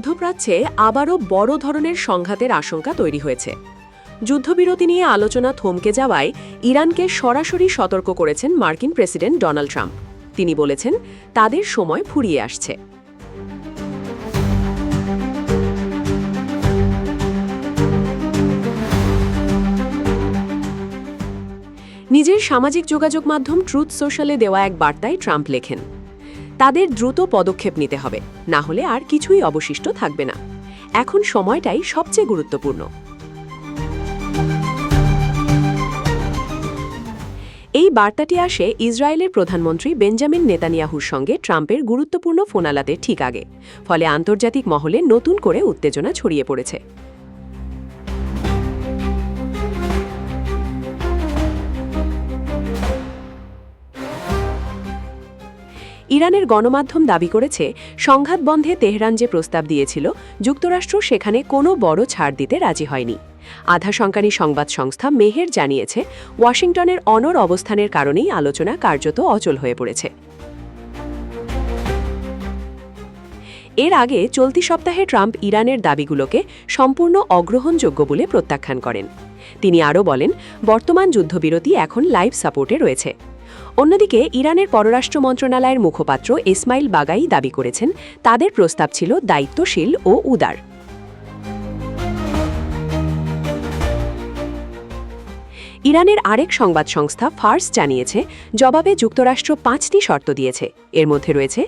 মধ্যপ্রাচ্যে আবারও বড় ধরনের সংঘাতের আশঙ্কা তৈরি হয়েছে। যুদ্ধবিরতি নিয়ে আলোচনা থমকে যাওয়ায় ইরানকে সরাসরি সতর্ক করেছেন মার্কিন প্রেসিডেন্ট ডোনাল্ড ট্রাম্প। তিনি বলেছেন, তাদের সময় ফুরিয়ে আসছে। নিজের সামাজিক যোগাযোগ মাধ্যম ট্রুথ সোশ্যালে দেওয়া এক বার্তায় ট্রাম্প লেখেন, তাদের দ্রুত পদক্ষেপ নিতে হবে, না হলে আর কিছুই অবশিষ্ট থাকবে না। এখন সময়টাই সবচেয়ে গুরুত্বপূর্ণ। এই বার্তাটি আসে ইসরায়েলের প্রধানমন্ত্রী বেঞ্জামিন নেতানিয়াহুর সঙ্গে ট্রাম্পের গুরুত্বপূর্ণ ফোনালাতের ঠিক আগে। ফলে আন্তর্জাতিক মহলে নতুন করে উত্তেজনা ছড়িয়ে পড়েছে। ইরানের গণমাধ্যম দাবি করেছে, সংঘাত বন্ধে তেহরান যে প্রস্তাব দিয়েছিল, যুক্তরাষ্ট্র সেখানে কোনো বড় ছাড় দিতে রাজি হয়নি। আধা সরকারি সংবাদ সংস্থা মেহের জানিয়েছে, ওয়াশিংটনের অনড় অবস্থানের কারণেই আলোচনা কার্যত অচল হয়ে পড়েছে। এর আগে চলতি সপ্তাহে ট্রাম্প ইরানের দাবিগুলোকে সম্পূর্ণ অগ্রহণযোগ্য বলে প্রত্যাখ্যান করেন। তিনি আরও বলেন, বর্তমান যুদ্ধবিরতি এখন লাইভ সাপোর্টে রয়েছে। অন্যদিকে ইরানের পররাষ্ট্র মন্ত্রণালয়ের মুখপাত্র ইসমাইল বাগাই দাবি করেছেন, তাদের প্রস্তাব ছিল দায়িত্বশীল ও উদার। ইরানের আরেক সংবাদ সংস্থা ফার্স জানিয়েছে, জবাবে যুক্তরাষ্ট্র 5টি শর্ত দিয়েছে। এর মধ্যে রয়েছে,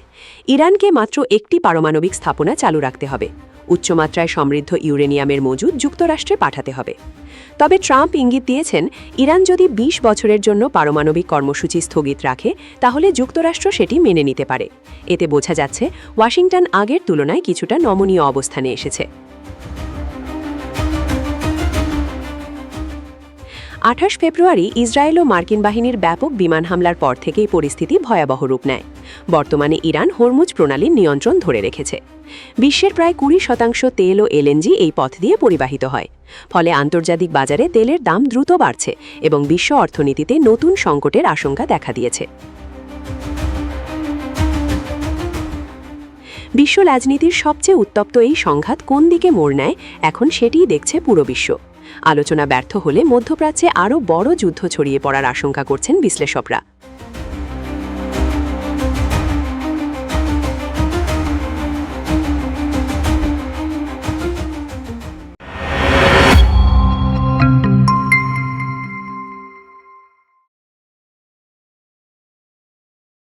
ইরানকে মাত্র একটি পারমাণবিক স্থাপনা চালু রাখতে হবে, উচ্চমাত্রায় সমৃদ্ধ ইউরেনিয়ামের মজুদ যুক্তরাষ্ট্রে পাঠাতে হবে। তবে ট্রাম্প ইঙ্গিত দিয়েছেন, ইরান যদি 20 বছরের জন্য পারমাণবিক কর্মসূচি স্থগিত রাখে, তাহলে যুক্তরাষ্ট্র সেটি মেনে নিতে পারে। এতে বোঝা যাচ্ছে, ওয়াশিংটন আগের তুলনায় কিছুটা নমনীয় অবস্থানে এসেছে। 28 ফেব্রুয়ারি ইসরায়েল ও মার্কিন বাহিনীর ব্যাপক বিমান হামলার পর থেকেই পরিস্থিতি ভয়াবহ রূপ নেয়। বর্তমানে ইরান হরমুজ প্রণালীর নিয়ন্ত্রণ ধরে রেখেছে। বিশ্বের প্রায় 20% তেল ও এলএনজি এই পথ দিয়ে পরিবাহিত হয়। ফলে আন্তর্জাতিক বাজারে তেলের দাম দ্রুত বাড়ছে এবং বিশ্ব অর্থনীতিতে নতুন সংকটের আশঙ্কা দেখা দিয়েছে। বিশ্ব রাজনীতির সবচেয়ে উত্তপ্ত এই সংঘাত কোন দিকে মোড় নেয়, এখন সেটিই দেখছে পুরো বিশ্ব। আলোচনা ব্যর্থ হলে মধ্যপ্রাচ্যে আরও বড় যুদ্ধ ছড়িয়ে পড়ার আশঙ্কা করছেন বিশ্লেষকরা।